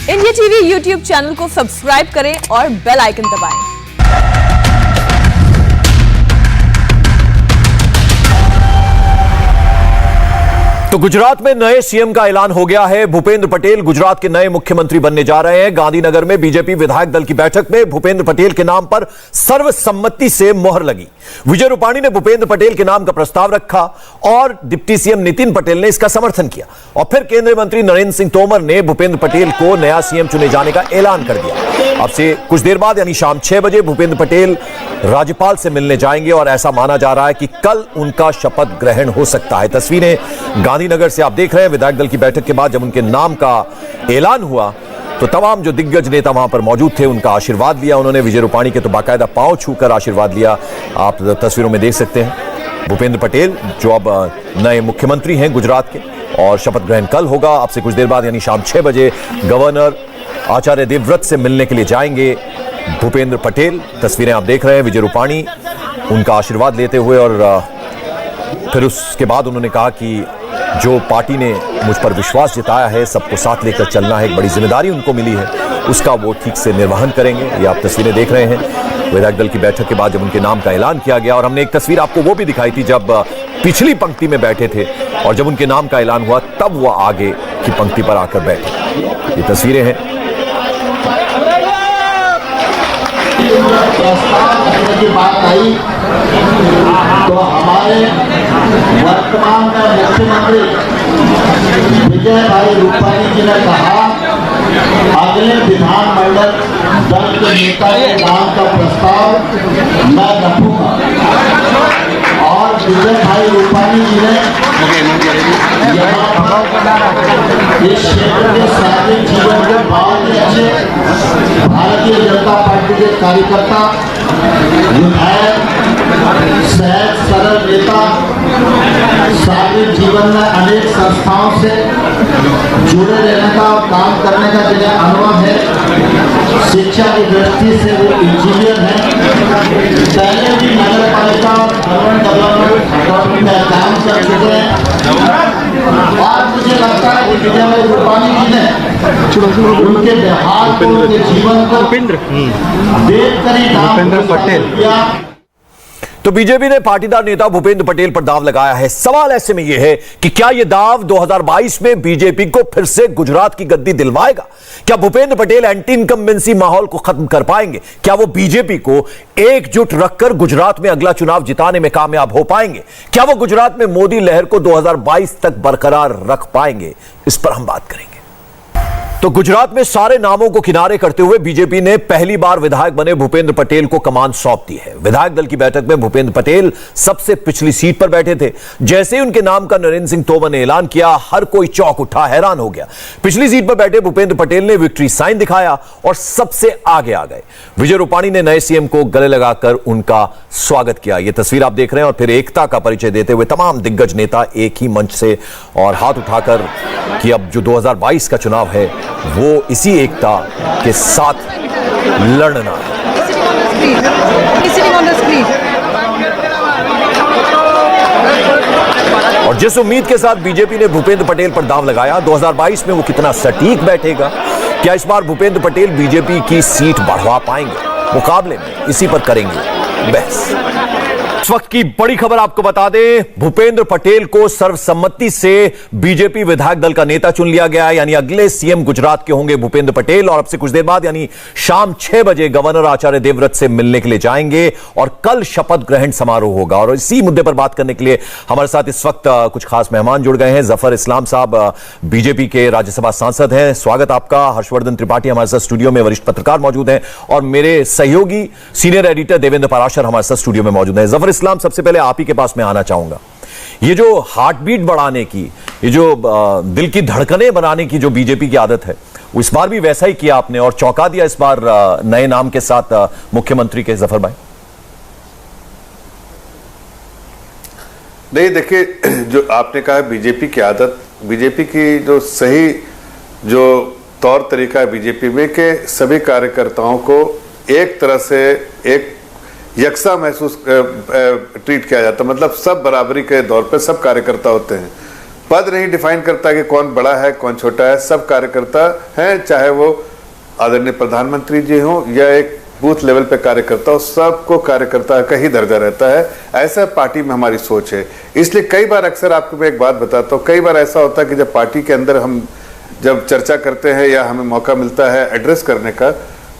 India TV YouTube channel को subscribe करें और बेल आइकन दबाएं। तो गुजरात में नए सीएम का ऐलान हो गया है। भूपेंद्र पटेल गुजरात के नए मुख्यमंत्री बनने जा रहे हैं। गांधीनगर में बीजेपी विधायक दल की बैठक में भूपेंद्र पटेल के नाम पर सर्वसम्मति से मोहर लगी। विजय रूपाणी ने भूपेंद्र पटेल के नाम का प्रस्ताव रखा और डिप्टी सीएम नितिन पटेल ने इसका समर्थन किया और फिर केंद्रीय मंत्री नरेंद्र सिंह तोमर ने भूपेंद्र पटेल को नया सीएम चुने जाने का ऐलान कर दिया। अब से कुछ देर बाद यानी शाम 6 बजे भूपेंद्र पटेल राज्यपाल से मिलने जाएंगे और ऐसा माना जा रहा है कि कल उनका शपथ ग्रहण हो सकता है। तस्वीरें गांधीनगर से आप देख रहे हैं। विधायक दल की बैठक के बाद जब उनके नाम का ऐलान हुआ तो तमाम जो दिग्गज नेता वहां पर मौजूद थे उनका आशीर्वाद लिया उन्होंने। विजय रूपाणी के तो बाकायदा पांव छूकर आशीर्वाद लिया। आप तस्वीरों में देख सकते हैं भूपेंद्र पटेल जो अब नए मुख्यमंत्री हैं गुजरात के, और शपथ ग्रहण कल होगा। अब से कुछ देर बाद यानी शाम 6 बजे गवर्नर आचार्य देवव्रत से मिलने के लिए जाएंगे भूपेंद्र पटेल। तस्वीरें आप देख रहे हैं विजय रूपाणी उनका आशीर्वाद लेते हुए, और फिर उसके बाद उन्होंने कहा कि जो पार्टी ने मुझ पर विश्वास जताया है, सबको साथ लेकर चलना है, एक बड़ी जिम्मेदारी उनको मिली है, उसका वो ठीक से निर्वहन करेंगे। ये आप तस्वीरें देख रहे हैं विधायक दल की बैठक के बाद जब उनके नाम का ऐलान किया गया। और हमने एक तस्वीर आपको वो भी दिखाई थी जब पिछली पंक्ति में बैठे थे और जब उनके नाम का ऐलान हुआ तब वो आगे की पंक्ति पर आकर बैठे। ये तस्वीरें हैं। की बात आई तो हमारे वर्तमान में मुख्यमंत्री विजय भाई रूपाणी जी ने कहा अगले विधानमंडल दल के नेता के नाम का प्रस्ताव मैं रखूंगा। और विजय भाई रूपाणी जी ने इस क्षेत्र के सार्वजनिक जीवन के बहुत ही अच्छे भारतीय जनता पार्टी के कार्यकर्ता, विधायक, सहज सरल नेता, सार्वजनिक जीवन में अनेक संस्थाओं से जुड़े रहने का और काम करने का जिन्हें अनुभव है, शिक्षा की दृष्टि से वो इंजीनियर हैं, पहले भी नगर पालिका और डेवलपमेंट में काम कर चुके हैं। और मुझे लगता है कि विजय भाई रूपाणी जी ने उनके बिहार को, उनके जीवन को देखकर ही भूपेंद्र पटेल किया। तो बीजेपी ने पाटीदार नेता भूपेंद्र पटेल पर दांव लगाया है। सवाल ऐसे में यह है कि क्या यह दांव 2022 में बीजेपी को फिर से गुजरात की गद्दी दिलवाएगा? क्या भूपेंद्र पटेल एंटी इनकम्बेंसी माहौल को खत्म कर पाएंगे? क्या वो बीजेपी को एकजुट रखकर गुजरात में अगला चुनाव जिताने में कामयाब हो पाएंगे? क्या वो गुजरात में मोदी लहर को 2022 तक बरकरार रख पाएंगे? इस पर हम बात करेंगे। तो गुजरात में सारे नामों को किनारे करते हुए बीजेपी ने पहली बार विधायक बने भूपेंद्र पटेल को कमान सौंप दी है। विधायक दल की बैठक में भूपेंद्र पटेल सबसे पिछली सीट पर बैठे थे। जैसे ही उनके नाम का नरेंद्र सिंह तोमर ने ऐलान किया, हर कोई चौंक उठा, हैरान हो गया। पिछली सीट पर बैठे भूपेंद्र पटेल ने विक्ट्री साइन दिखाया और सबसे आगे आ गए। विजय रूपाणी ने नए सीएम को गले लगाकर उनका स्वागत किया। यह तस्वीर आप देख रहे हैं। और फिर एकता का परिचय देते हुए तमाम दिग्गज नेता एक ही मंच से और हाथ उठाकर कि अब जो 2022 का चुनाव है वो इसी एकता के साथ लड़ना है। और जिस उम्मीद के साथ बीजेपी ने भूपेंद्र पटेल पर दांव लगाया, 2022 में वो कितना सटीक बैठेगा? क्या इस बार भूपेंद्र पटेल बीजेपी की सीट बढ़वा पाएंगे? मुकाबले में इसी पर करेंगे बहस। इस वक्त की बड़ी खबर आपको बता दें, भूपेंद्र पटेल को सर्वसम्मति से बीजेपी विधायक दल का नेता चुन लिया गया है। यानी अगले सीएम गुजरात के होंगे भूपेंद्र पटेल। और अब से कुछ देर बाद यानी शाम 6 बजे गवर्नर आचार्य देवव्रत से मिलने के लिए जाएंगे और कल शपथ ग्रहण समारोह होगा। और इसी मुद्दे पर बात करने के लिए हमारे साथ इस वक्त कुछ खास मेहमान जुड़ गए हैं। जफर इस्लाम साहब बीजेपी के राज्यसभा सांसद हैं, स्वागत आपका। हर्षवर्धन त्रिपाठी हमारे साथ स्टूडियो में वरिष्ठ पत्रकार मौजूद हैं और मेरे सहयोगी सीनियर एडिटर देवेंद्र पाराशर हमारे साथ स्टूडियो में मौजूद हैं। जफर इस्लाम, सबसे पहले आप ही के पास में आना चाहूंगा। ये जो हार्ट बीट बढ़ाने की, ये जो दिल की धड़कनें बनाने की जो बीजेपी की आदत है, वो इस बार भी वैसा ही किया आपने और चौंका दिया इस बार नए नाम के साथ मुख्यमंत्री के। जफर भाई, नहीं देखिए, जो आपने कहा बीजेपी की आदत, बीजेपी की जो सही जो तौर तरीका है बीजेपी में कि सभी कार्यकर्ताओं को एक तरह से एक यकसा महसूस ट्रीट किया जाता है। मतलब सब बराबरी के दौर पे सब कार्यकर्ता होते हैं। पद नहीं डिफाइन करता कि कौन बड़ा है कौन छोटा है, सब कार्यकर्ता हैं, चाहे वो आदरणीय प्रधानमंत्री जी हों या एक बूथ लेवल पे कार्यकर्ता हो, सबको कार्यकर्ता का ही दर्जा रहता है। ऐसा पार्टी में हमारी सोच है। इसलिए कई बार अक्सर आपको मैं एक बात बताता हूँ, कई बार ऐसा होता है कि जब पार्टी के अंदर हम जब चर्चा करते हैं या हमें मौका मिलता है एड्रेस करने का,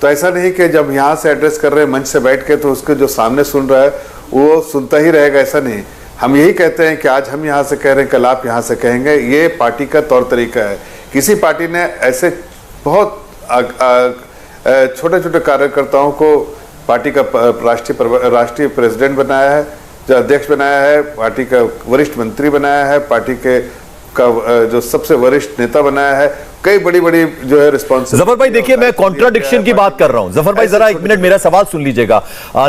तो ऐसा नहीं कि जब यहाँ से एड्रेस कर रहे हैं मंच से बैठ के तो उसके जो सामने सुन रहा है वो सुनता ही रहेगा, ऐसा नहीं। हम यही कहते हैं कि आज हम यहाँ से कह रहे हैं, कल आप यहाँ से कहेंगे। ये पार्टी का तौर तरीका है। किसी पार्टी ने ऐसे बहुत छोटे छोटे कार्यकर्ताओं को पार्टी का राष्ट्रीय प्रेसिडेंट बनाया है, जो अध्यक्ष बनाया है, पार्टी का वरिष्ठ मंत्री बनाया है, पार्टी के जो सबसे वरिष्ठ नेता बनाया है, कई बड़ी बड़ी जो है रिस्पॉन्सिबिलिटी। जफर भाई देखिए, मैं कॉन्ट्राडिक्शन की बात कर रहा हूं। जफर भाई जरा एक मिनट मेरा सवाल सुन लीजिएगा।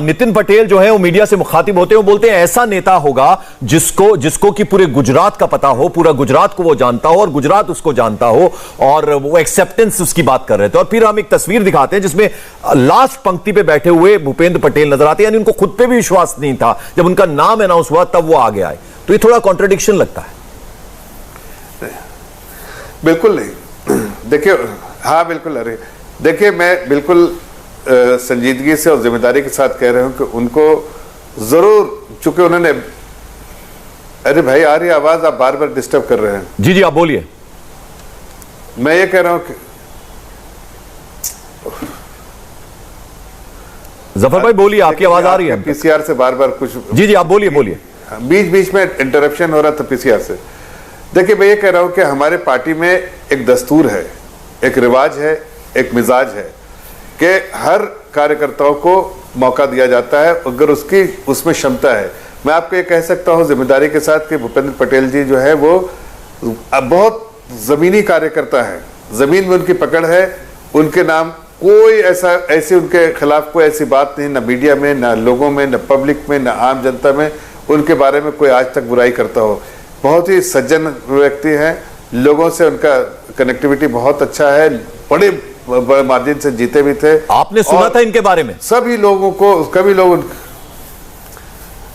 नितिन पटेल जो है वो मीडिया से मुखातिब होते हैं, वो बोलते हैं ऐसा नेता होगा जिसको कि पूरे गुजरात का पता हो, पूरा गुजरात को वो जानता हो और गुजरात उसको जानता हो, और वो एक्सेप्टेंस उसकी बात कर रहे थे। और फिर हम एक तस्वीर दिखाते हैं जिसमें लास्ट पंक्ति पे बैठे हुए भूपेंद्र पटेल नजर आते हैं, यानी उनको खुद पे भी विश्वास नहीं था। जब उनका नाम अनाउंस हुआ तब वो आगे आए। तो ये थोड़ा कॉन्ट्राडिक्शन लगता है। बिल्कुल नहीं, देखिए, हाँ बिल्कुल। अरे देखिए, मैं बिल्कुल संजीदगी से और जिम्मेदारी के साथ कह रहा हूं कि उनको जरूर, चूंकि उन्होंने, अरे भाई आ रही आवाज, आप बार बार डिस्टर्ब कर रहे हैं। जी जी, आप बोलिए। मैं ये कह रहा हूं कि जफर भाई बोलिए, आपकी आवाज आ रही है। पीसीआर से बार बार कुछ, जी जी आप बोलिए बोलिए। बीच बीच में इंटरप्शन हो रहा था पीसीआर से। देखिए, मैं ये कह रहा हूं कि हमारे पार्टी में एक दस्तूर है, एक रिवाज है, एक मिजाज है कि हर कार्यकर्ताओं को मौका दिया जाता है अगर उसकी उसमें क्षमता है। मैं आपको ये कह सकता हूं जिम्मेदारी के साथ कि भूपेंद्र पटेल जी जो है वो बहुत जमीनी कार्यकर्ता है, जमीन में उनकी पकड़ है। उनके नाम कोई ऐसी उनके खिलाफ कोई ऐसी बात नहीं, ना मीडिया में, ना लोगों में, ना पब्लिक में, ना आम जनता में उनके बारे में कोई आज तक बुराई करता हो। बहुत ही सज्जन व्यक्ति हैं, लोगों से उनका कनेक्टिविटी बहुत अच्छा है, बड़े मार्जिन से जीते भी थे। आपने सुना था इनके बारे में? सभी लोगों को, कभी लोग,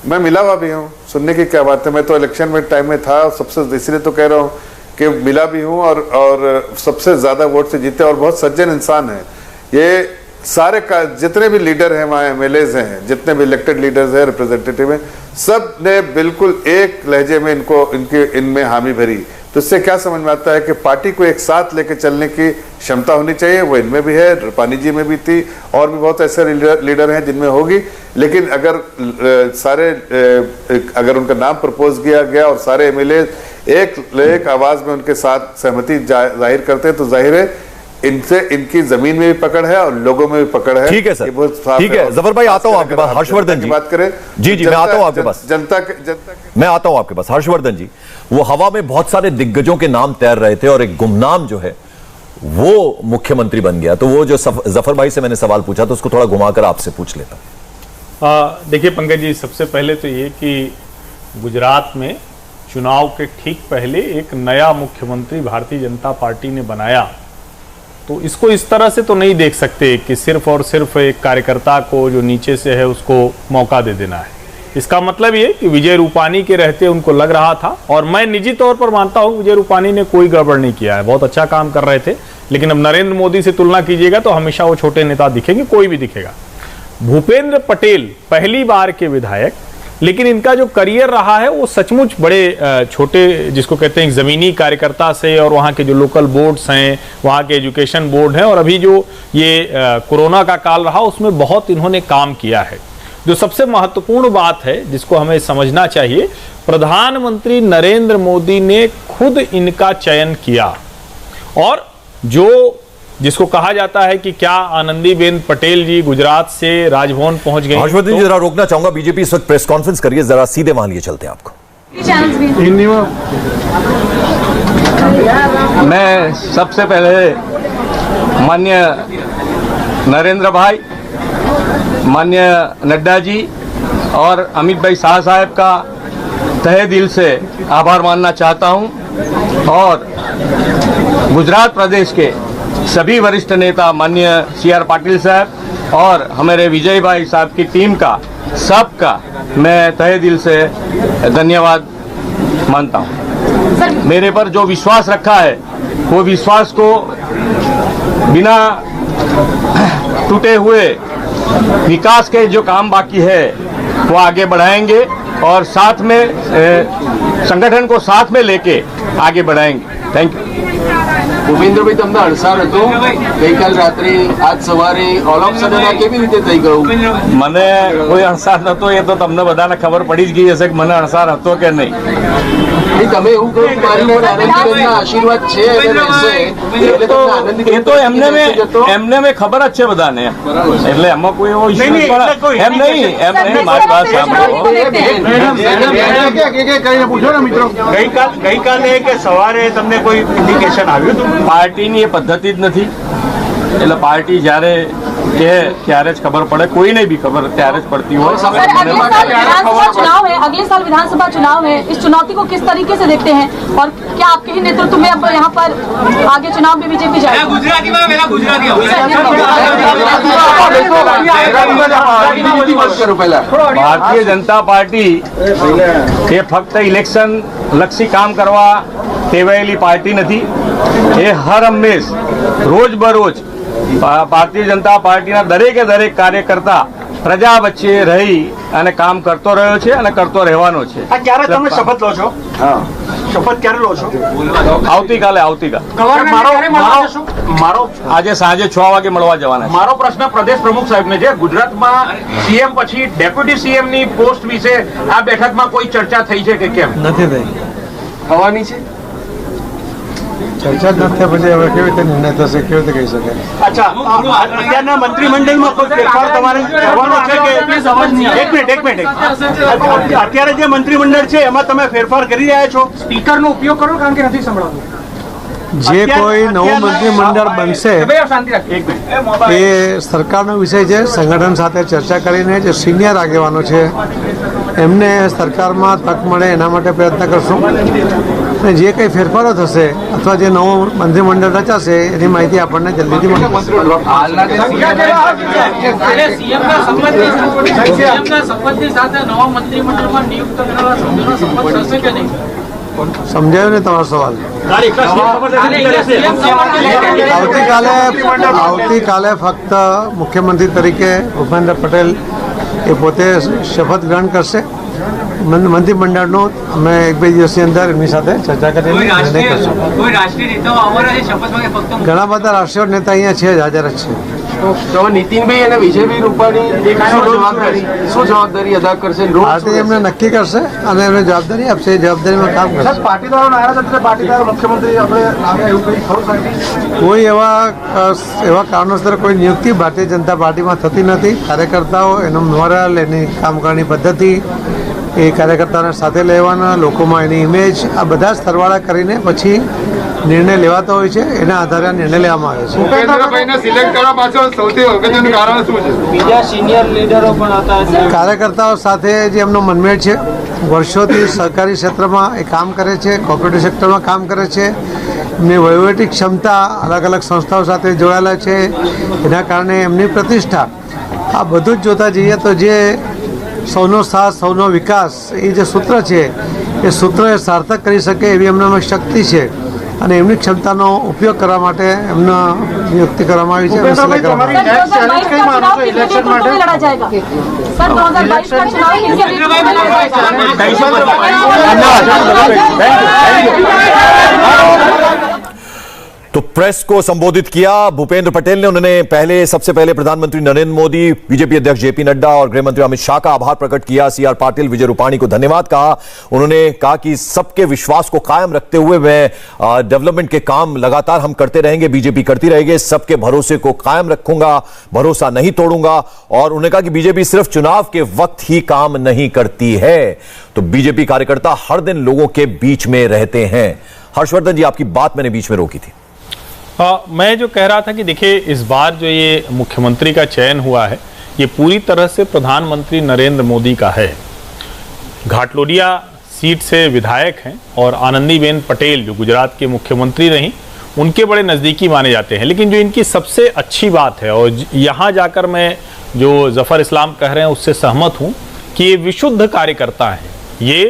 मैं मिला हुआ भी हूँ, सुनने की क्या बात है। मैं तो इलेक्शन में टाइम में था, सबसे इसलिए तो कह रहा हूँ कि मिला भी हूँ और सबसे ज्यादा वोट से जीते, और बहुत सज्जन इंसान है। ये सारे का जितने भी लीडर हैं वहाँ एमएलएज हैं, जितने भी इलेक्टेड लीडर्स हैं, रिप्रेजेंटेटिव हैं, सब ने बिल्कुल एक लहजे में इनमें हामी भरी। तो इससे क्या समझ में आता है कि पार्टी को एक साथ लेकर चलने की क्षमता होनी चाहिए। वो इनमें भी है, रूपानी जी में भी थी, और भी बहुत ऐसे लीडर हैं जिनमें होगी। लेकिन अगर अगर उनका नाम प्रपोज किया गया और सारे एमएलए एक आवाज में उनके साथ सहमति जाहिर करते हैं, तो जाहिर है इनसे इनकी जमीन में भी पकड़ है और लोगों में भी पकड़ है। ठीक है सर, ठीक है। जफर भाई आता हूं आपके पास। हर्षवर्धन जी बात करें। जी जी, मैं आता हूं आपके पास। जनता के मैं आता हूं आपके पास। हर्षवर्धन जी, वो हवा में बहुत सारे दिग्गजों के नाम तैर रहे थे और एक गुमनाम जो है वो मुख्यमंत्री बन गया। तो वो जो जफर भाई से मैंने सवाल पूछा तो उसको थोड़ा घुमाकर आपसे पूछ लेता हूं। देखिए पंकज जी, सबसे पहले तो ये कि गुजरात में चुनाव के ठीक पहले एक नया मुख्यमंत्री भारतीय जनता पार्टी ने बनाया, तो इसको इस तरह से तो नहीं देख सकते कि सिर्फ और सिर्फ एक कार्यकर्ता को जो नीचे से है उसको मौका दे देना है। इसका मतलब ये कि विजय रूपानी के रहते उनको लग रहा था, और मैं निजी तौर पर मानता हूं विजय रूपानी ने कोई गड़बड़ नहीं किया है, बहुत अच्छा काम कर रहे थे। लेकिन अब नरेंद्र मोदी से तुलना कीजिएगा तो हमेशा वो छोटे नेता दिखेंगे, कोई भी दिखेगा। भूपेंद्र पटेल पहली बार के विधायक, लेकिन इनका जो करियर रहा है वो सचमुच बड़े छोटे, जिसको कहते हैं जमीनी कार्यकर्ता से, और वहाँ के जो लोकल बोर्ड्स हैं, वहाँ के एजुकेशन बोर्ड हैं, और अभी जो ये कोरोना का काल रहा उसमें बहुत इन्होंने काम किया है। जो सबसे महत्वपूर्ण बात है जिसको हमें समझना चाहिए, प्रधानमंत्री नरेंद्र मोदी ने खुद इनका चयन किया, और जो जिसको कहा जाता है कि क्या आनंदीबेन पटेल जी गुजरात से राजभवन पहुंच गए। हर्षवर्धन जी जरा रोकना चाहूंगा, बीजेपी इस वक्त प्रेस कॉन्फ्रेंस करिए, जरा सीधे वहां लिए चलते हैं आपको। मैं सबसे पहले माननीय नरेंद्र भाई, माननीय नड्डा जी और अमित भाई शाह साहब का तहे दिल से आभार मानना चाहता हूं, और गुजरात प्रदेश के सभी वरिष्ठ नेता माननीय CR पाटिल साहब और हमारे विजय भाई साहब की टीम का, सबका मैं तहे दिल से धन्यवाद मानता हूं। मेरे पर जो विश्वास रखा है वो विश्वास को बिना टूटे हुए विकास के जो काम बाकी है वो आगे बढ़ाएंगे और साथ में संगठन को साथ में लेके आगे बढ़ाएंगे। Thank you. ભૂપેન્દ્રભાઈ તમને અડસાર હતો ગઈકાલ રાત્રે આજ સવારે ઓલ ઓફ સડન આ કેવી રીતે થઈ ગયું? મને કોઈ અણસાર નતો, એ તો તમને બધાને ખબર પડી જ ગઈ હશે કે મને અણસાર હતો કે નહીં. તમે એવું કહ્યું મારી ઉપર આનંદીબેનના આશીર્વાદ છે અને રહેશે એટલે તમને આનંદીબેન એ તો એમને મેં ખબર જ છે બધાને, એટલે એમાં કોઈ એવો ઇશ્યુ એમ નહીં. મારી વાત સાંભળો. ગઈકાલે કે સવારે તમને કોઈ ઇન્ડિકેશન આવ્યું હતું? પાર્ટીની એ પદ્ધતિ જ નથી, એટલે પાર્ટી જ્યારે કે ત્યારે જ ખબર પડે, કોઈને બી ખબર ત્યારે જ પડતી હોય. सर, अगले साल विधानसभा चुनाव है, अगले साल विधानसभा चुनाव है, इस चुनौती को किस तरीके से देखते हैं और क्या आपके ही नेतृत्व में अब यहाँ पर आगे चुनाव में बीजेपी जाएगी? ભારતીય જનતા પાર્ટી એ ફક્ત ઇલેક્શન લક્ષી કામ કરવા ટેવાયેલી પાર્ટી નથી, એ હર હંમેશ રોજ બરોજ ભારતીય જનતા પાર્ટીના દરેકે દરેક કાર્યકર્તા પ્રજા વચ્ચે રહી અને કામ કરતો રહ્યો છે અને કરતો રહેવાનો છે. ક્યારે તમે શપથ લો છો? શપથ ક્યારે લો છો? આવતીકાલે. મારો આજે સાંજે 6 વાગે મળવા જવાના છે. મારો પ્રશ્ન પ્રદેશ પ્રમુખ સાહેબને છે. ગુજરાતમાં સીએમ પછી ડેપ્યુટી સીએમ ની પોસ્ટ વિશે આ બેઠકમાં કોઈ ચર્ચા થઈ છે કે કેમ? નથી થઈ. થવાની છે ચર્ચા જ નથી પછી હવે કેવી રીતે નિર્ણય થશે, કેવી રીતે કહી શકાય? અચ્છા, અત્યારના મંત્રીમંડળમાં કોઈ ફેરફાર તમારે કરવાનો છે કે? એક મિનિટ. અત્યારે જે મંત્રીમંડળ છે એમાં તમે ફેરફાર કરી રહ્યા છો? સ્પીકરનો ઉપયોગ કરો કારણ કે નથી સંભળાતું. જે કોઈ નવું મંત્રીમંડળ બનશે એ સરકારનો વિષય છે. સંગઠન સાથે ચર્ચા કરીને જે સિનિયર આગેવાનો છે એમને સરકારમાં તક મળે એના માટે પ્રયત્ન કરશું અને જે કંઈ ફેરફારો થશે અથવા જે નવું મંત્રીમંડળ રચાશે એની માહિતી આપણને જલ્દીથી મળી સમજાયું ને તમારો સવાલ? આવતીકાલે ફક્ત મુખ્યમંત્રી તરીકે ભૂપેન્દ્ર પટેલ એ પોતે શપથ ગ્રહણ કરશે. મંત્રીમંડળનું અમે 1-2 દિવસની અંદર એમની સાથે ચર્ચા કરીને નિર્ણય કરશું. ઘણા બધા રાષ્ટ્રીય નેતા અહીંયા છે જ, હાજર જ છે. તો નીતિનભાઈ અને વિજયભાઈ રૂપાણી શું જવાબદારી અદા કરશે? પાર્ટી એમને નક્કી કરશે અને એમને જવાબદારી આપશે, એ જવાબદારીમાં કામ કરશે. પાટીદારો નારાજ હતા, પાટીદારો મુખ્યમંત્રી આપણે એવું કંઈ ખરું સાહેબ? કોઈ એવા કારણોસર કોઈ નિયુક્તિ ભારતીય જનતા પાર્ટીમાં થતી નથી. કાર્યકર્તાઓ એનું મોરલ, એની કામ કરવાની પદ્ધતિ, એ કાર્યકર્તાને સાથે લેવાના, લોકોમાં એની ઇમેજ, આ બધા જ સરવાળા કરીને પછી નિર્ણય લેવાતો હોય છે. એના આધારે આ નિર્ણય લેવામાં આવે છે. ભૂપેન્દ્રભાઈને સિલેક્ટ કરવા પાછળ સૌથી અગત્યનું કારણ શું છે? બીજા સિનિયર લીડરો પણ હતા. કાર્યકર્તાઓ સાથે જે એમનો મનમેળ છે, વર્ષોથી સરકારી ક્ષેત્રમાં એ કામ કરે છે, કોર્પોરેટ સેક્ટરમાં કામ કરે છે, એમની વહીવટી ક્ષમતા અલગ અલગ સંસ્થાઓ સાથે જોડાયેલા છે, એના કારણે એમની પ્રતિષ્ઠા, આ બધું જ જોતા જઈએ તો જે સૌનો સાથ સૌનો વિકાસ એ જે સૂત્ર છે એ સૂત્ર એ સાર્થક કરી શકે એવી એમનામાં શક્તિ છે અને એમની ક્ષમતાનો ઉપયોગ કરવા માટે એમનો નિયુક્તિ કરવામાં આવી છે. तो प्रेस को संबोधित किया भूपेंद्र पटेल ने। उन्होंने सबसे पहले प्रधानमंत्री नरेंद्र मोदी, बीजेपी अध्यक्ष जेपी नड्डा और गृह मंत्री अमित शाह का आभार प्रकट किया। सीआर पाटिल, विजय रूपाणी को धन्यवाद कहा। उन्होंने कहा कि सबके विश्वास को कायम रखते हुए डेवलपमेंट के काम लगातार हम करते रहेंगे, बीजेपी करती रहेगी, सबके भरोसे को कायम रखूंगा, भरोसा नहीं तोड़ूंगा। और उन्होंने कहा कि बीजेपी सिर्फ चुनाव के वक्त ही काम नहीं करती है, तो बीजेपी कार्यकर्ता हर दिन लोगों के बीच में रहते हैं। हर्षवर्धन जी, आपकी बात मैंने बीच में रोकी थी। मैं जो कह रहा था कि देखिए, इस बार जो ये मुख्यमंत्री का चयन हुआ है ये पूरी तरह से प्रधानमंत्री नरेंद्र मोदी का है। घाटलोडिया सीट से विधायक हैं और आनंदीबेन पटेल जो गुजरात के मुख्यमंत्री रहीं उनके बड़े नज़दीकी माने जाते हैं। लेकिन जो इनकी सबसे अच्छी बात है, और यहाँ जाकर मैं जो जफ़र इस्लाम कह रहे हैं उससे सहमत हूँ कि ये विशुद्ध कार्यकर्ता हैं। ये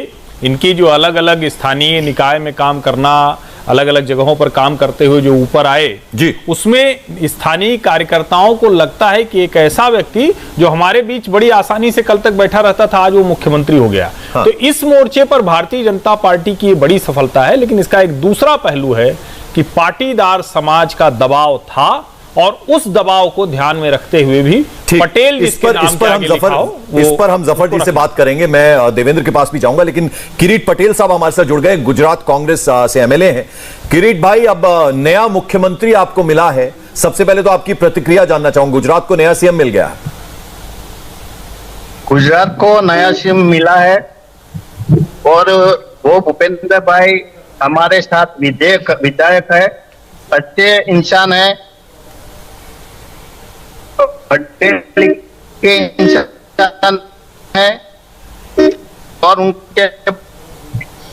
इनकी जो अलग अलग स्थानीय निकाय में काम करना, अलग अलग जगहों पर काम करते हुए जो ऊपर आए जी, उसमें स्थानीय कार्यकर्ताओं को लगता है कि एक ऐसा व्यक्ति जो हमारे बीच बड़ी आसानी से कल तक बैठा रहता था, आज वो मुख्यमंत्री हो गया। हाँ। तो इस मोर्चे पर भारतीय जनता पार्टी की बड़ी सफलता है। लेकिन इसका एक दूसरा पहलू है कि पाटीदार समाज का दबाव था और उस दबाव को ध्यान में रखते हुए भी पटेल इस पर हम जफर जी से बात करेंगे। मैं देवेंद्र के पास भी जाऊंगा, लेकिन किरीट पटेल साहब हमारे साथ जुड़ गए, गुजरात कांग्रेस से एमएलए हैं। किरीट भाई, अब नया मुख्यमंत्री आपको मिला है, सबसे पहले तो आपकी प्रतिक्रिया जानना चाहूंगा। गुजरात को नया सीएम मिल गया। गुजरात को नया सीएम मिला है और वो भूपेंद्र भाई हमारे साथ विधायक है, अच्छे इंसान है, पटेल के इंसान है और उनके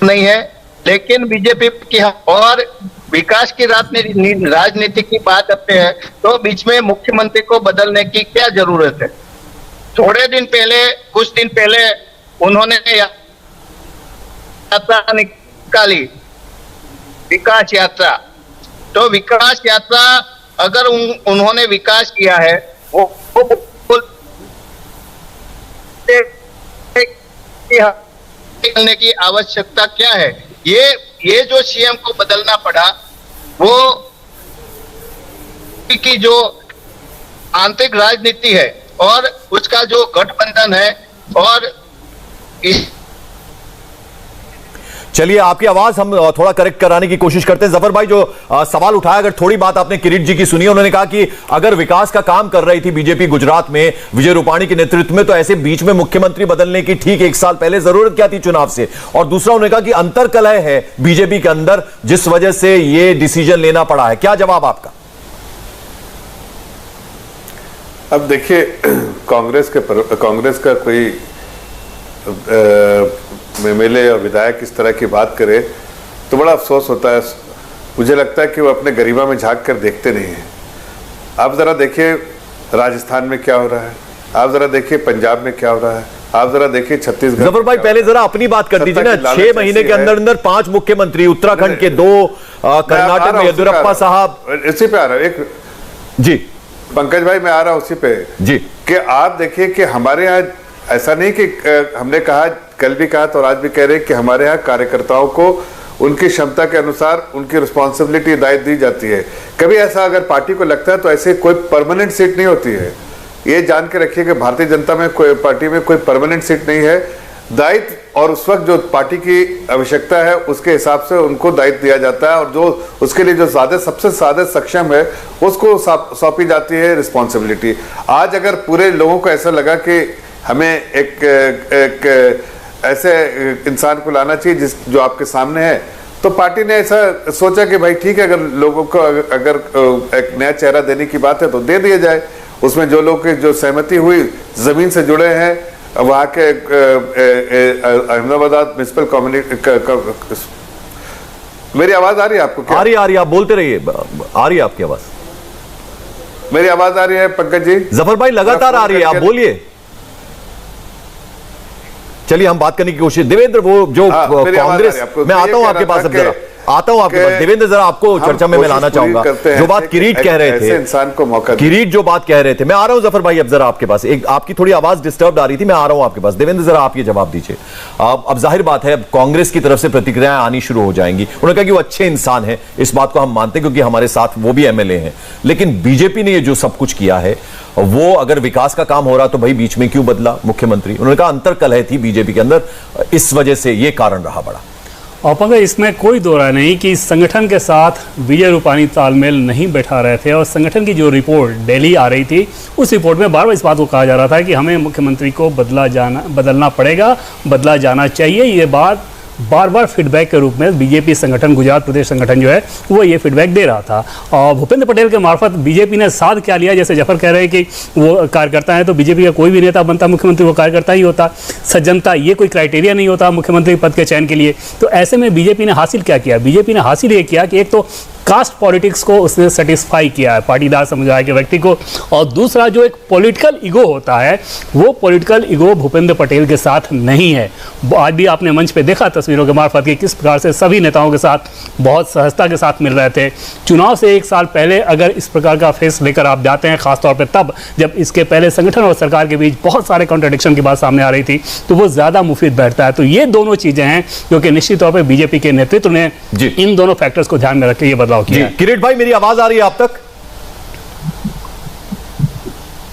नहीं है। लेकिन बीजेपी की और विकास की राजनीति की बात करते हैं तो बीच में मुख्यमंत्री को बदलने की क्या जरूरत है। कुछ दिन पहले उन्होंने यात्रा निकाली, विकास यात्रा। तो विकास यात्रा अगर उन्होंने विकास किया है, वो करने की आवश्यकता क्या है। ये जो सीएम को बदलना पड़ा वो की जो आंतरिक राजनीति है और उसका जो गठबंधन है और इस चलिए आपकी आवाज हम थोड़ा करेक्ट कराने की कोशिश करते हैं। जफर भाई, जो सवाल उठाया, अगर थोड़ी बात आपने किरीट जी की सुनी, उन्होंने कहा कि अगर विकास का काम कर रही थी बीजेपी गुजरात में विजय रूपाणी के नेतृत्व में, तो ऐसे बीच में मुख्यमंत्री बदलने की ठीक 1 साल पहले जरूरत क्या थी चुनाव से। और दूसरा उन्होंने कहा कि अंतर्कलह है बीजेपी के अंदर, जिस वजह से यह डिसीजन लेना पड़ा है। क्या जवाब आपका? अब देखिए, कांग्रेस का कोई एमएलए और विधायक इस तरह की बात करे तो बड़ा अफसोस होता है। मुझे लगता है कि वो अपने गरिमा में झांक कर देखते नहीं हैं। आप जरा देखिए राजस्थान में क्या हो रहा है, आप जरा देखिए पंजाब में क्या हो रहा है, आप जरा देखिए छत्तीसगढ़। जफर भाई, पहले जरा अपनी बात कर दीजिए ना। 6 महीने के अंदर अंदर 5 मुख्यमंत्री, उत्तराखंड के 2, कर्नाटक में येदियुरप्पा साहब। इसी पे आ रहा है एक जी, पंकज भाई, मैं आ रहा हूं उसी पे जी, कि आप देखिए कि हमारे यहाँ ऐसा नहीं कि हमने कहा, कल भी कहा तो आज भी कह रहे हैं कि हमारे यहाँ कार्यकर्ताओं को उनकी क्षमता के अनुसार उनकी रिस्पॉन्सिबिलिटी, दायित्व दी जाती है। कभी ऐसा अगर पार्टी को लगता है तो ऐसे कोई परमानेंट सीट नहीं होती है। ये जान के रखिए कि भारतीय जनता में कोई पार्टी में कोई परमानेंट सीट नहीं है। दायित्व और उस वक्त जो पार्टी की आवश्यकता है उसके हिसाब से उनको दायित्व दिया जाता है और जो उसके लिए जो सबसे ज्यादा सक्षम है उसको सौंपी जाती है रिस्पॉन्सिबिलिटी। आज अगर पूरे लोगों को ऐसा लगा कि हमें एक ऐसे इंसान को लाना चाहिए जो आपके सामने है, तो पार्टी ने ऐसा सोचा कि भाई ठीक है, अगर लोगों को अगर एक नया चेहरा देने की बात है तो दे दिया जाए। उसमें जो लोग जो सहमति हुई, जमीन से जुड़े हैं, वहां के अहमदाबाद म्युनिसिपल कम्युनिटी। मेरी आवाज आ रही है आपको? क्या आ रही है, आप बोलते रहिए, आ रही है आपकी आवाज। मेरी आवाज आ रही है पंकज जी? जफर भाई लगातार आ रही है, आप बोलिए। चलिए हम बात करने की कोशिश। देवेंद्र, वो जो कांग्रेस, मैं आता हूं आपके पास, अब जरा आता हूं आपके पास। देवेंद्र, जरा आपको चर्चा में मैं लाना चाहूंगा। जो बात किरीट कह रहे थे, इंसान को मौका, किरीट जो बात कह रहे थे, मैं आ रहा हूं जफर भाई। अब जरा आपके पास एक आपकी थोड़ी आवाज डिस्टर्ब आ रही थी, मैं आ रहा हूं आपके पास। देवेंद्र, जरा आप ये जवाब दीजिए। अब जाहिर बात है, कांग्रेस की तरफ से प्रतिक्रियाएं आनी शुरू हो जाएंगी। उन्होंने कहा कि वो अच्छे इंसान है, इस बात को हम मानते हैं क्योंकि हमारे साथ वो भी एमएलए हैं। लेकिन बीजेपी ने ये जो सब कुछ किया है, वो अगर विकास का काम हो रहा तो भाई बीच में क्यों बदला मुख्यमंत्री? उन्होंने कहा अंतर्कलह थी बीजेपी के अंदर, इस वजह से ये कारण रहा बड़ा। और पंकज, इसमें कोई दो राय नहीं कि संगठन के साथ विजय रूपाणी तालमेल नहीं बैठा रहे थे। और संगठन की जो रिपोर्ट दिल्ली आ रही थी, उस रिपोर्ट में बार बार इस बात को कहा जा रहा था कि हमें मुख्यमंत्री को बदलना पड़ेगा, बदला जाना चाहिए। ये बात बार बार फीडबैक के रूप में बीजेपी संगठन, गुजरात प्रदेश संगठन जो है वो ये फीडबैक दे रहा था। और भूपेंद्र पटेल के मार्फत बीजेपी ने साथ क्या लिया, जैसे जफर कह रहे हैं कि वो कार्यकर्ता है, तो बीजेपी का कोई भी नेता बनता मुख्यमंत्री वो कार्यकर्ता ही होता। सज्जनता ये कोई क्राइटेरिया नहीं होता मुख्यमंत्री पद के चयन के लिए। तो ऐसे में बीजेपी ने हासिल क्या किया? बीजेपी ने हासिल ये किया कि एक तो कास्ट पॉलिटिक्स को उसने सेटिस्फाई किया है, पाटीदार समुदाय के व्यक्ति को। और दूसरा जो एक पॉलिटिकल ईगो होता है, वो पॉलिटिकल ईगो भूपेंद्र पटेल के साथ नहीं है। आज भी आपने मंच पे देखा तस्वीरों के मार्फत कि किस प्रकार से सभी नेताओं के साथ बहुत सहजता के साथ मिल रहे थे। चुनाव से एक साल पहले अगर इस प्रकार का फेस लेकर आप जाते हैं, खासतौर पर तब जब इसके पहले संगठन और सरकार के बीच बहुत सारे कॉन्ट्रडिक्शन की बात सामने आ रही थी, तो वो ज्यादा मुफीद बैठता है। तो ये दोनों चीजें हैं जो कि निश्चित तौर पर बीजेपी के नेतृत्व ने इन दोनों फैक्टर्स को ध्यान में रख के ये बदलाव किया। किरीट भाई, मेरी आवाज आ रही है आप तक?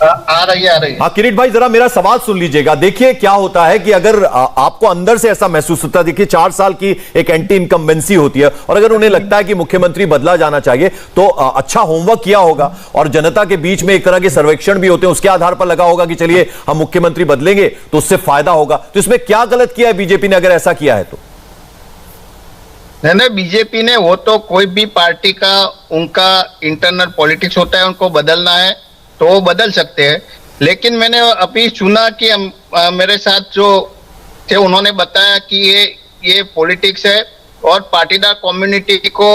आ रही है। हाँ किरीट भाई, जरा मेरा सवाल सुन लीजिएगा। देखिए क्या होता है कि अगर आपको अंदर से ऐसा महसूस होता है, देखिए 4 साल की एक एंटी इनकम्बेंसी होती है, और अगर उन्हें लगता है कि मुख्यमंत्री बदला जाना चाहिए तो अच्छा होमवर्क किया होगा और जनता के बीच में एक तरह के सर्वेक्षण भी होते हैं, उसके आधार पर लगा होगा कि चलिए हम मुख्यमंत्री बदलेंगे तो उससे फायदा होगा। तो इसमें क्या गलत किया है बीजेपी ने अगर ऐसा किया है तो? नहीं, बीजेपी ने, वो तो कोई भी पार्टी का उनका इंटरनल पॉलिटिक्स होता है, उनको बदलना है तो वो बदल सकते हैं। लेकिन मैंने अभी सुना कि मेरे साथ जो थे उन्होंने बताया कि ये पॉलिटिक्स है और पाटीदार कम्युनिटी को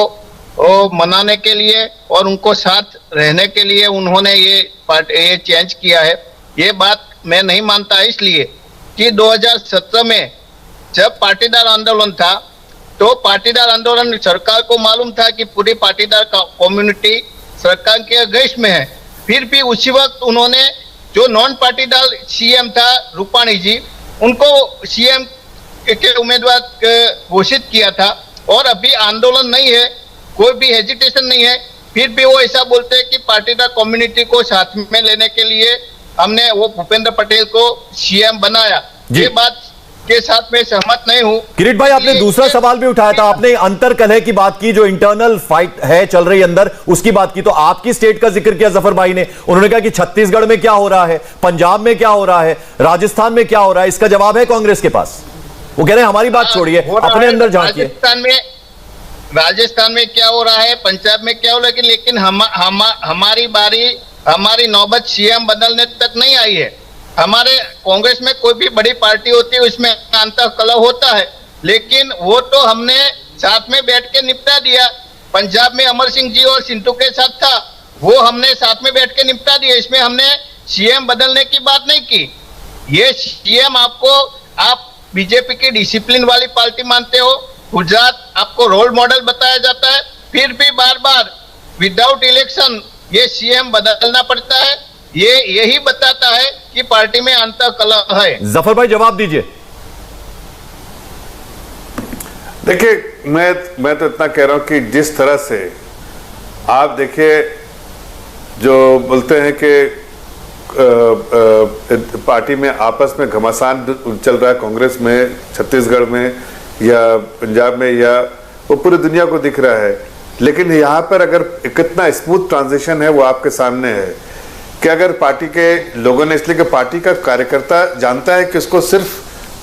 मनाने के लिए और उनको साथ रहने के लिए उन्होंने ये चेंज किया है। ये बात मैं नहीं मानता, इसलिए कि 2017 में जब पाटीदार आंदोलन था तो पाटीदार आंदोलन सरकार को मालूम था कि पूरी पाटीदार कम्युनिटी सरकार के अगेंस्ट में है, फिर भी उसी वक्त उन्होंने जो नॉन पाटीदार सीएम था रूपाणी जी, उनको सीएम के उम्मीदवार घोषित किया था। और अभी आंदोलन नहीं है, कोई भी हेजिटेशन नहीं है, फिर भी वो ऐसा बोलते हैं कि पाटीदार कम्युनिटी को साथ में लेने के लिए हमने वो भूपेंद्र पटेल को सीएम बनाया। ये बात के साथ मैं सहमत नहीं हूं। किरीट भाई, आपने दूसरा सवाल भी उठाया था, आपने अंतर कलह की बात की, जो इंटरनल फाइट है चल रही अंदर, उसकी बात की। तो आपकी स्टेट का जिक्र किया जफर भाई ने, उन्होंने कहा कि छत्तीसगढ़ में क्या हो रहा है, पंजाब में क्या हो रहा है, राजस्थान में क्या हो रहा है, इसका जवाब है कांग्रेस के पास। वो कह रहे हैं हमारी बात छोड़िए, अपने अंदर झांकिए। राजस्थान में क्या हो रहा है, पंजाब में क्या हो रहा है, लेकिन हमारी बारी, हमारी नौबत सीएम बदलने तक नहीं आई है। हमारे कांग्रेस में कोई भी बड़ी पार्टी होती है उसमें अंतःकलह होता है, लेकिन वो तो हमने साथ में बैठ के निपटा दिया। पंजाब में अमर सिंह जी और सिंधु के साथ था, वो हमने साथ में बैठ के निपटा दिया। इसमें हमने सीएम बदलने की बात नहीं की। ये सीएम आप बीजेपी की डिसिप्लिन वाली पार्टी मानते हो, गुजरात आपको रोल मॉडल बताया जाता है, फिर भी बार बार विदाउट इलेक्शन ये सीएम बदलना पड़ता है। ये यही बताता है कि पार्टी में अंतःकलह है। जफर भाई जवाब दीजिए। देखिए, मैं तो इतना कह रहा हूं कि जिस तरह से आप देखिए, जो बोलते हैं कि पार्टी में आपस में घमासान चल रहा है, कांग्रेस में, छत्तीसगढ़ में या पंजाब में, या वो पूरी दुनिया को दिख रहा है। लेकिन यहाँ पर अगर कितना स्मूथ ट्रांजिशन है वो आपके सामने है कि अगर पार्टी के लोगों ने, इसलिए कि पार्टी का कार्यकर्ता जानता है कि उसको सिर्फ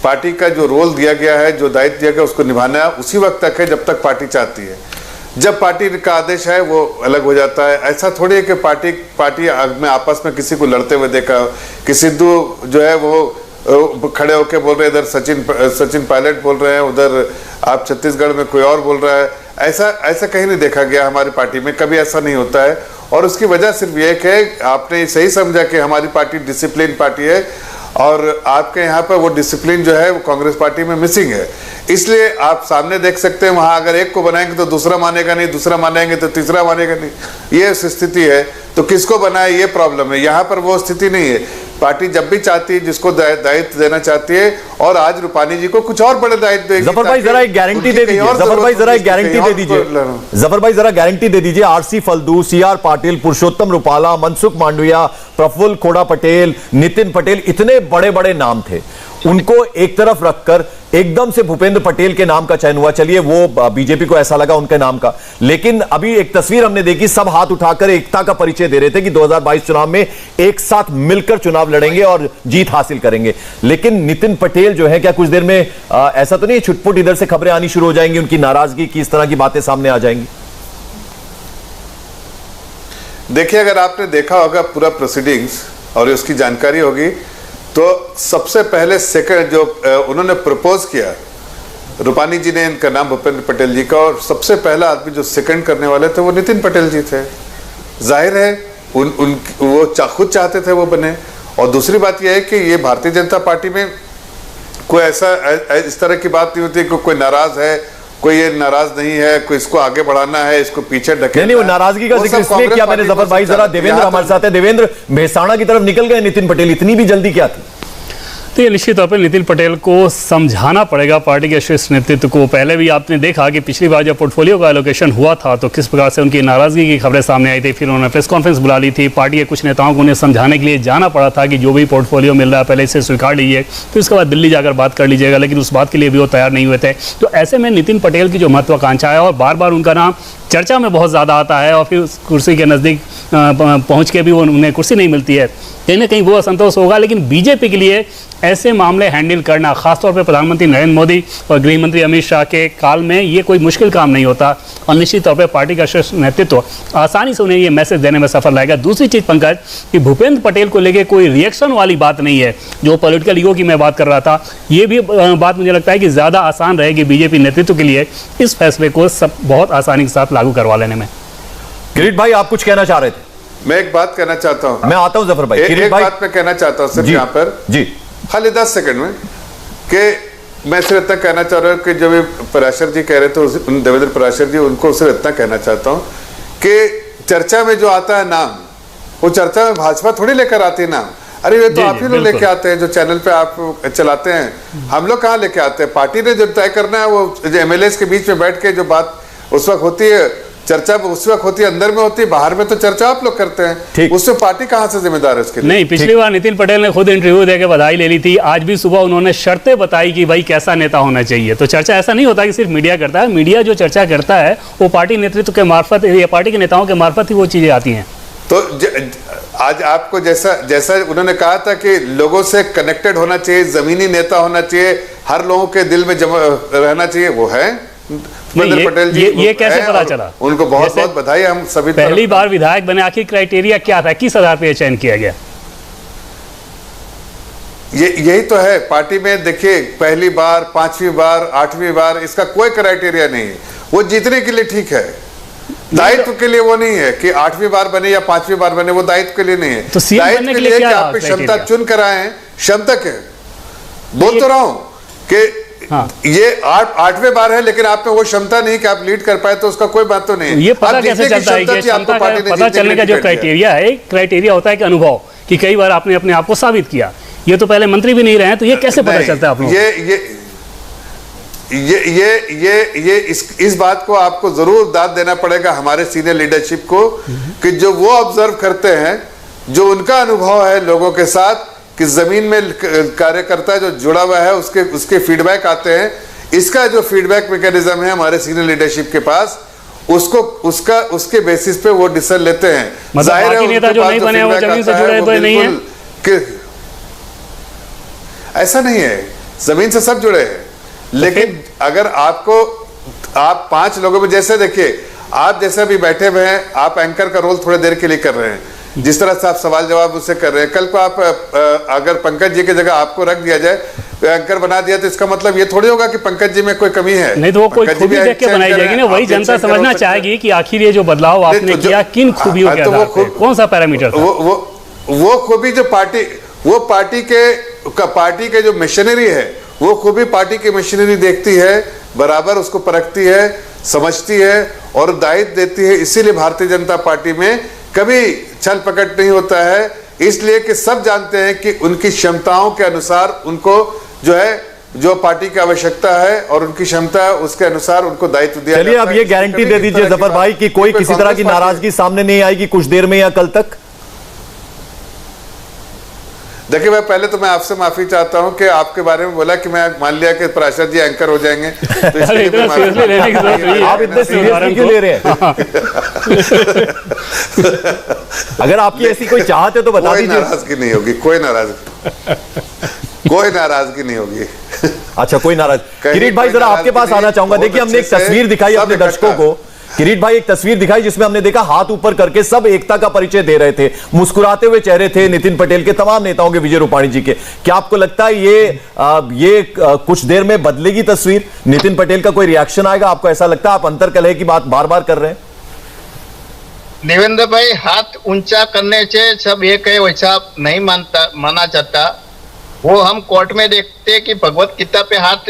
पार्टी का जो रोल दिया गया है, जो दायित्व दिया गया, उसको निभाना उसी वक्त तक है जब तक पार्टी चाहती है। जब पार्टी का आदेश है वो अलग हो जाता है। ऐसा थोड़ी है कि पार्टी में आपस में किसी को लड़ते हुए देखा, कि सिद्धू जो है वो खड़े होकर बोल रहे, इधर सचिन पायलट बोल रहे हैं, उधर आप छत्तीसगढ़ में कोई और बोल रहा है। ऐसा कहीं नहीं देखा गया हमारी पार्टी में, कभी ऐसा नहीं होता है। और उसकी वजह सिर्फ ये है, आपने सही समझा कि हमारी पार्टी डिसिप्लिन पार्टी है, और आपके यहाँ पर वो डिसिप्लिन जो है वो कांग्रेस पार्टी में मिसिंग है। इसलिए आप सामने देख सकते हैं, वहाँ अगर एक को बनाएंगे तो दूसरा मानेगा नहीं, दूसरा मानेंगे तो तीसरा मानेगा नहीं, ये स्थिति है। तो किसको बनाए, ये प्रॉब्लम है। यहाँ पर वो स्थिति नहीं है। पार्टी जब भी चाहती है, जिसको दायित्व देना चाहती है, और आज रूपाणी जी को कुछ और बड़े दायित्व देगी। जफर भाई जरा एक गारंटी दे दीजिए, जफर भाई जरा एक गारंटी दे दीजिए, जफर भाई जरा गारंटी दे दीजिए। आरसी फल्दू, सीआर पाटिल, पुरुषोत्तम रूपाला, मनसुख मांडविया, प्रफुल्ल खोड़ा पटेल, नितिन पटेल, इतने बड़े बड़े नाम थे, उनको एक तरफ रखकर एकदम से भूपेंद्र पटेल के नाम का चयन हुआ। चलिए वो बीजेपी को ऐसा लगा उनके नाम का, लेकिन अभी एक तस्वीर हमने देखी, सब हाथ उठाकर एकता का परिचय दे रहे थे कि 2022 चुनाव में एक साथ मिलकर चुनाव लड़ेंगे और जीत हासिल करेंगे। लेकिन नितिन पटेल जो है, क्या कुछ देर में ऐसा तो नहीं छुटपुट इधर से खबरें आनी शुरू हो जाएंगी, उनकी नाराजगी की, इस तरह की बातें सामने आ जाएंगी? देखिए, अगर आपने देखा होगा पूरा प्रोसीडिंग्स और उसकी जानकारी होगी, तो सबसे पहले सेकंड जो उन्होंने प्रपोज किया रूपानी जी ने इनका नाम भूपेंद्र पटेल जी का, और सबसे पहला आदमी जो सेकंड करने वाले थे वो नितिन पटेल जी थे। जाहिर है वो खुद चाहते थे वो बने। और दूसरी बात यह है कि ये भारतीय जनता पार्टी में कोई ऐसा इस तरह की बात नहीं होती कि कोई नाराज है, कोई ये नाराज नहीं है, कोई इसको आगे बढ़ाना है, इसको पीछे ढकेलना है। वो नाराजगी का जिक्र इसलिए किया मैंने जफर भाई। जरा देवेंद्र हमारे साथ है। देवेंद्र, मेहसाणा की तरफ निकल गए नितिन पटेल, इतनी भी जल्दी क्या थी? तो ये निश्चित तौर पर नितिन पटेल को समझाना पड़ेगा पार्टी के शीर्ष नेतृत्व को। पहले भी आपने देखा कि पिछली बार जब पोर्टफोलियो का एलोकेशन हुआ था तो किस प्रकार से उनकी नाराजगी की खबरें सामने आई थी। फिर उन्होंने प्रेस कॉन्फ्रेंस बुला ली थी, पार्टी के कुछ नेताओं को उन्हें समझाने के लिए जाना पड़ा था कि जो भी पोर्टफोलियो मिल रहा है पहले इसे स्वीकार लीजिए, फिर उसके बाद दिल्ली जाकर बात कर लीजिएगा, लेकिन उस बात के लिए भी वो तैयार नहीं हुए थे। तो ऐसे में नितिन पटेल की जो महत्वाकांक्षा है और बार बार उनका नाम चर्चा में बहुत ज़्यादा आता है और फिर उस कुर्सी के नज़दीक पहुंच के भी वो उन्हें कुर्सी नहीं मिलती है, कहीं ना कहीं वो असंतोष होगा। लेकिन बीजेपी के लिए ऐसे मामले हैंडल करना, खासतौर पर प्रधानमंत्री नरेंद्र मोदी और गृह मंत्री अमित शाह के काल में, ये कोई मुश्किल काम नहीं होता और निश्चित तौर पर पार्टी का शीर्ष नेतृत्व आसानी से उन्हें ये मैसेज देने में सफल रहेगा। दूसरी चीज़ पंकज, कि भूपेंद्र पटेल को लेकर कोई रिएक्शन वाली बात नहीं है, जो पॉलिटिकल ईगो की मैं बात कर रहा था, ये भी बात मुझे लगता है कि ज़्यादा आसान रहेगी बीजेपी नेतृत्व के लिए इस फैसले को सब बहुत आसानी के साथ लागू करवा लेने में। किरीट भाई, आप कुछ कहना चाह रहे थे? मैं एक बात कहना चाहता हूं। मैं आता हूं जफर भाई। एक बात मैं कहना चाहता हूं सिर्फ यहाँ पर जी, खाली 10 सेकंड में, कि मैं सिर्फ इतना कहना चाह रहा हूं कि जो भी पराशर जी कह रहे थे, देवेंद्र पराशर जी, उनको सिर्फ इतना कहना चाहता हूं कि चर्चा में जो आता है नाम, वो चर्चा में भाजपा थोड़ी लेकर आती है नाम। अरे ये तो आप ही लोग लेके आते हैं, जो चैनल पे आप चलाते हैं। हम लोग कहाँ लेके आते हैं? पार्टी ने जो तय करना है वो MLAs के बीच में बैठ के जो बात उस वक्त होती है, चर्चा उस वक्त होती है, अंदर में होती है, बाहर में तो चर्चा आप लोग करते हैं। उससे पार्टी कहां से जिम्मेदार है उसके लिए? नहीं, पिछली बार नितिन पटेल ने खुद इंटरव्यू देकर बधाई ले ली थी। आज भी सुबह उन्होंने शर्तें बताई कि भाई कैसा नेता होना चाहिए। तो चर्चा ऐसा नहीं होता कि सिर्फ मीडिया करता है, मीडिया जो चर्चा करता है वो पार्टी नेतृत्व के मार्फत या पार्टी के नेताओं के मार्फत ही वो चीजें आती हैं। तो आज आपको जैसा उन्होंने कहा था कि लोगों से कनेक्टेड होना चाहिए, जमीनी नेता होना चाहिए, हर लोगों के दिल में रहना चाहिए, वो है पटेल जी। ये कैसे पता चला? उनको बहुत बहुत बधाई। हम सभी पहली बार विधायक बने, आखिर क्राइटेरिया क्या था, किस आधार पर चयन किया गया? यही तो है पार्टी में। देखिए, पहली बार, 5वीं बार, 8वीं बार, इसका कोई क्राइटेरिया नहीं है। वो जीतने के लिए ठीक है, दायित्व के लिए वो नहीं है कि 8वीं बार बने या 5वीं बार बने, वो दायित्व के लिए नहीं है। तो दायित्व के लिए कि आप क्षमता चुन कर आए हैं, क्षमता के। बोल तो रहा हूं कि ये 8वें बार है, लेकिन आप में वो क्षमता नहीं कि आप लीड कर पाए, तो उसका कोई बात तो नहीं है। ये पता कैसे चलता है? पता चलने का जो क्राइटेरिया है, क्राइटेरिया होता है कि अनुभव, कि कई बार आपने अपने आप को साबित किया। ये तो पहले मंत्री भी नहीं रहे हैं, तो ये कैसे पता चलता है आप लोगों को? ये इस बात को आपको जरूर दाद देना पड़ेगा हमारे सीनियर लीडरशिप को, कि जो वो ऑब्जर्व करते हैं, जो उनका अनुभव है लोगों के साथ, कि जमीन में कार्यकर्ता जो जुड़ा हुआ है उसके फीडबैक आते हैं। इसका जो फीडबैक मैकेनिज्म है हमारे सीनियर लीडरशिप के पास, उसके बेसिस पे वो डिसीजन लेते हैं। मतलब बाकी नेता जो नहीं बने वो जमीन से जुड़े हुए नहीं है? ऐसा नहीं है, जमीन से सब जुड़े हैं। लेकिन अगर आप 5 लोगों में, जैसे देखिए, आप जैसे भी बैठे हुए हैं, आप एंकर का रोल थोड़ी देर के लिए कर रहे हैं, जिस तरह से आप सवाल जवाब उससे कर रहे हैं। कल को आप अगर पंकज जी की जगह आपको रख दिया जाए, एंकर बना दिया, तो इसका मतलब ये थोड़ी होगा कि पंकज जी में कोई कमी है। नहीं, तो वो कोई खूबी देख के बनाई जाएगी ना। वही जनता समझना चाहेगी कि आखिर ये जो बदलाव आपने किया किन खूबियों के आधार पे, कौन सा पैरामीटर था? वो खूबी जो पार्टी के जो मशीनरी है, वो खूबी पार्टी की मशीनरी देखती है, बराबर उसको परखती है, समझती है और दायित्व देती है। इसीलिए भारतीय जनता पार्टी में कभी छल पकड़ नहीं होता है, इसलिए कि सब जानते हैं कि उनकी क्षमताओं के अनुसार उनको जो पार्टी की आवश्यकता है और उनकी क्षमता है, उसके अनुसार उनको दायित्व दिया। चलिए, अब ये गारंटी दे दीजिए जफर भाई कि कोई किसी तरह की नाराजगी सामने नहीं आएगी कुछ देर में या कल तक? देखिए, मैं पहले तो मैं आपसे माफी चाहता हूं कि आपके बारे में बोला कि मैं मान लिया कि पराशर जी एंकर हो जाएंगे, तो इसलिए आप इतने सीरियसली क्यों ले रहे हैं? अगर आपकी ऐसी कोई चाहत है तो बता दीजिए। कोई नाराजगी नहीं होगी, कोई नाराजगी नहीं होगी। अच्छा, कोई नाराज। किरीट भाई, जरा आपके पास आना चाहूंगा। देखिए, हमने एक तस्वीर दिखाई अपने दर्शकों को किरीट भाई, एक तस्वीर दिखाई जिसमें हमने देखा हाथ ऊपर करके सब एकता का परिचय दे रहे थे, मुस्कुराते हुए चेहरे थे नितिन पटेल के, तमाम नेताओं के, विजय रूपाणी जी के। क्या आपको लगता है ये कुछ देर में बदलेगी तस्वीर? नितिन पटेल का कोई रिएक्शन आएगा? आपको ऐसा लगता है? आप अंतरकलह की बात बार बार कर रहे हैं। देवेंद्र भाई, हाथ ऊंचा करने से सब एक है वैसा नहीं माना जाता। वो हम कोर्ट में देखते हैं कि भगवत गीता पे हाथ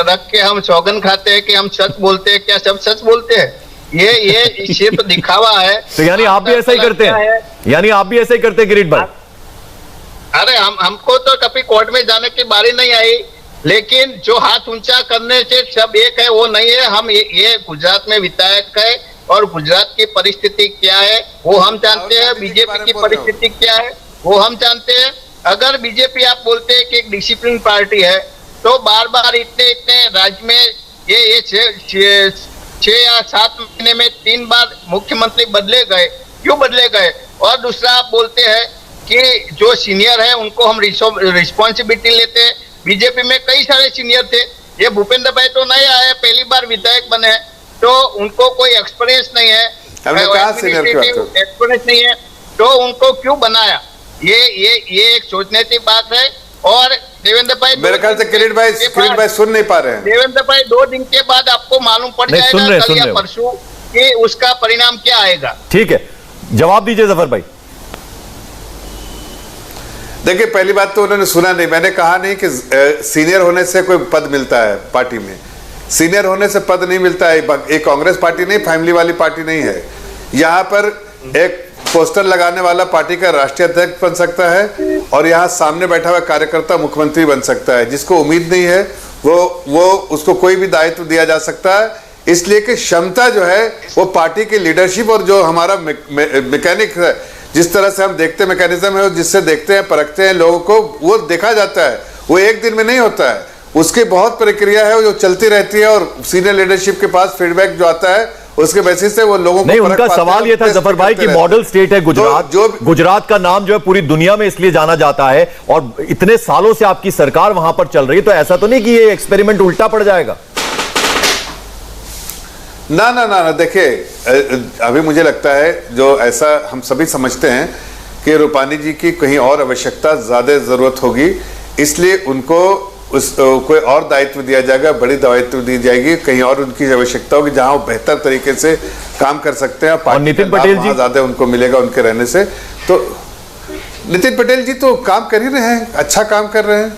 रख के हम सौगन खाते हैं कि हम सच बोलते हैं। क्या सब सच बोलते हैं? ये सिर्फ दिखावा है। तो यानी आप भी ऐसा ही करते हैं? यानी आप भी ऐसा ही करते हैं किरीट भाई? अरे हमको तो कभी कोर्ट में जाने की बारी नहीं आई, लेकिन जो हाथ ऊंचा करने से सब एक है वो नहीं है। हम ये गुजरात में विधायक है और गुजरात की परिस्थिति क्या है वो हम जानते हैं, बीजेपी की परिस्थिति क्या है वो हम जानते हैं। अगर बीजेपी आप बोलते हैं कि एक डिसिप्लिन पार्टी है, तो बार बार इतने राज्य में ये 6 या 7 महीने में 3 बार मुख्यमंत्री बदले गए, क्यों बदले गए? और दूसरा आप बोलते हैं कि जो सीनियर है उनको हम रिस्पॉन्सिबिलिटी लेते हैं। बीजेपी में कई सारे सीनियर थे, ये भूपेंद्र भाई तो नहीं आए, पहली बार विधायक बने, तो उनको कोई एक्सपीरियंस नहीं है, एक्सपीरियंस नहीं है, तो उनको क्यों बनाया? ये एक सोचने की बात है। और देवेंद्र भाई, मेरे ख्याल से किरीट भाई सुन नहीं पा रहे हैं। देवेंद्र भाई, 2 दिन के बाद आपको मालूम पड़ जाएगा कल या परसों कि उसका परिणाम क्या आएगा। ठीक है, जवाब दीजिए जफर भाई। देखिए, पहली बात तो उन्होंने सुना नहीं। मैंने कहा नहीं कि सीनियर होने से कोई पद मिलता है पार्टी में। सीनियर होने से पद नहीं मिलता है। एक कांग्रेस पार्टी नहीं, फैमिली वाली पार्टी नहीं है। यहाँ पर एक पोस्टर लगाने वाला पार्टी का राष्ट्रीय अध्यक्ष बन सकता है और यहाँ सामने बैठा हुआ कार्यकर्ता मुख्यमंत्री बन सकता है। जिसको उम्मीद नहीं है वो उसको कोई भी दायित्व दिया जा सकता है। इसलिए कि क्षमता जो है वो पार्टी की लीडरशिप और जो हमारा मैकेनिक है, जिस तरह से हम देखते मैकेनिज्म है, जिससे देखते हैं परखते हैं लोगों को, वो देखा जाता है। वो एक दिन में नहीं होता है, उसकी बहुत प्रक्रिया है जो चलती रहती है। और सीनियर लीडरशिप के पास फीडबैक जो आता है उसके बेसिस से वो लोगों नहीं, उनका सवाल ये था जफर भाई कि मॉडल स्टेट है गुजरात, गुजरात का नाम जो है पूरी दुनिया में इसलिए जाना जाता है और इतने सालों से आपकी सरकार वहां पर चल रही है, तो ऐसा तो नहीं कि ये एक्सपेरिमेंट उल्टा पड़ जाएगा? ना, देखिए, अभी मुझे लगता है जो ऐसा हम सभी समझते हैं कि रूपाणी जी की कहीं और आवश्यकता ज्यादा जरूरत होगी, इसलिए उनको कोई और दायित्व दिया जाएगा, बड़ी दायित्व दी जाएगी, कहीं और उनकी आवश्यकता होगी जहां वो बेहतर तरीके से काम कर सकते हैं। और नितिन पटेल जी ज्यादा उनको मिलेगा उनके रहने से। तो नितिन पटेल जी तो काम कर ही रहे हैं, अच्छा काम कर रहे हैं,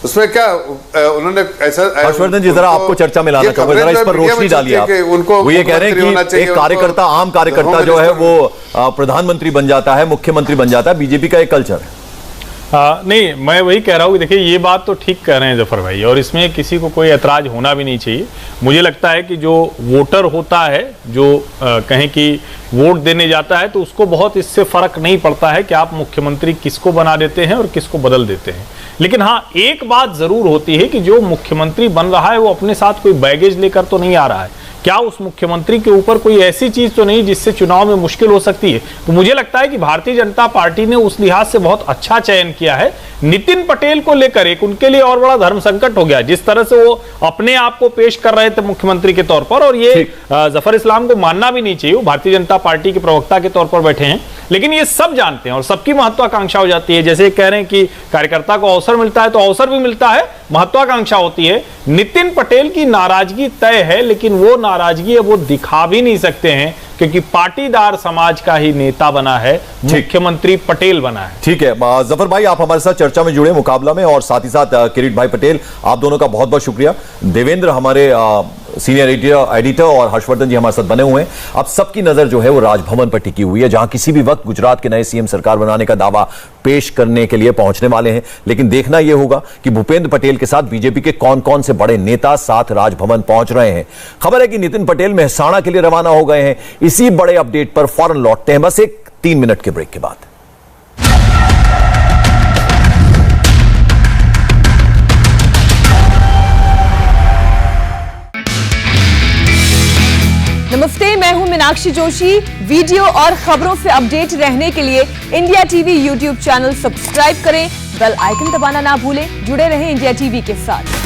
उसमें क्या उन्होंने ऐसा। हर्षवर्धन जी, जरा आपको चर्चा में लाना चाहूंगा, जरा इस पर रोशनी डालिए आप। वो ये कह रहे हैं कि एक कार्यकर्ता, आम कार्यकर्ता जो है वो प्रधानमंत्री बन जाता है, मुख्यमंत्री बन जाता है, बीजेपी का एक कल्चर है। नहीं, मैं वही कह रहा हूँ कि देखिए ये बात तो ठीक कह रहे हैं जफर भाई, और इसमें किसी को कोई ऐतराज होना भी नहीं चाहिए। मुझे लगता है कि जो वोटर होता है, जो कहें कि वोट देने जाता है, तो उसको बहुत इससे फर्क नहीं पड़ता है कि आप मुख्यमंत्री किसको बना देते हैं और किसको बदल देते हैं। लेकिन हाँ, एक बात जरूर होती है कि जो मुख्यमंत्री बन रहा है वो अपने साथ कोई बैगेज लेकर तो नहीं आ रहा है। क्या उस मुख्यमंत्री के ऊपर कोई ऐसी चीज तो नहीं जिससे चुनाव में मुश्किल हो सकती है? तो मुझे लगता है कि भारतीय जनता पार्टी ने उस लिहाज से बहुत अच्छा चयन किया है। नितिन पटेल को लेकर एक उनके लिए और बड़ा धर्म संकट हो गया, जिस तरह से वो अपने आप को पेश कर रहे थे मुख्यमंत्री के तौर पर, और ये जफर इस्लाम को मानना भी नहीं चाहिए, वो भारतीय जनता पार्टी के प्रवक्ता के तौर पर बैठे हैं, लेकिन ये सब जानते हैं और सबकी महत्वाकांक्षा हो जाती है। जैसे कह रहे हैं कि कार्यकर्ता को अवसर मिलता है, तो अवसर भी मिलता है, महत्वाकांक्षा होती है। नितिन पटेल की नाराजगी तय है, लेकिन वो नाराजगी है वो दिखा भी नहीं सकते हैं, क्योंकि पाटीदार समाज का ही नेता बना है, मुख्यमंत्री पटेल बना है। ठीक है जफर भाई, आप हमारे साथ चर्चा में जुड़े मुकाबला में, और साथ ही साथ किरीट भाई पटेल, आप दोनों का बहुत बहुत शुक्रिया। देवेंद्र हमारे सीनियर एडिटर और हर्षवर्धन जी हमारे साथ बने हुए हैं। अब सबकी नजर जो है वो राजभवन पर टिकी हुई है, जहां किसी भी वक्त गुजरात के नए सीएम सरकार बनाने का दावा पेश करने के लिए पहुंचने वाले हैं। लेकिन देखना यह होगा कि भूपेंद्र पटेल के साथ बीजेपी के कौन कौन से बड़े नेता साथ राजभवन पहुंच रहे हैं। खबर है कि नितिन पटेल मेहसाणा के लिए रवाना हो गए हैं। इसी बड़े अपडेट पर फौरन लौटते हैं, बस एक 3 मिनट के ब्रेक के बाद। नमस्ते, मैं हूं मीनाक्षी जोशी। वीडियो और खबरों से अपडेट रहने के लिए India TV YouTube channel subscribe करें, बेल आइकन दबाना ना भूलें। जुड़े रहें इंडिया टीवी के साथ।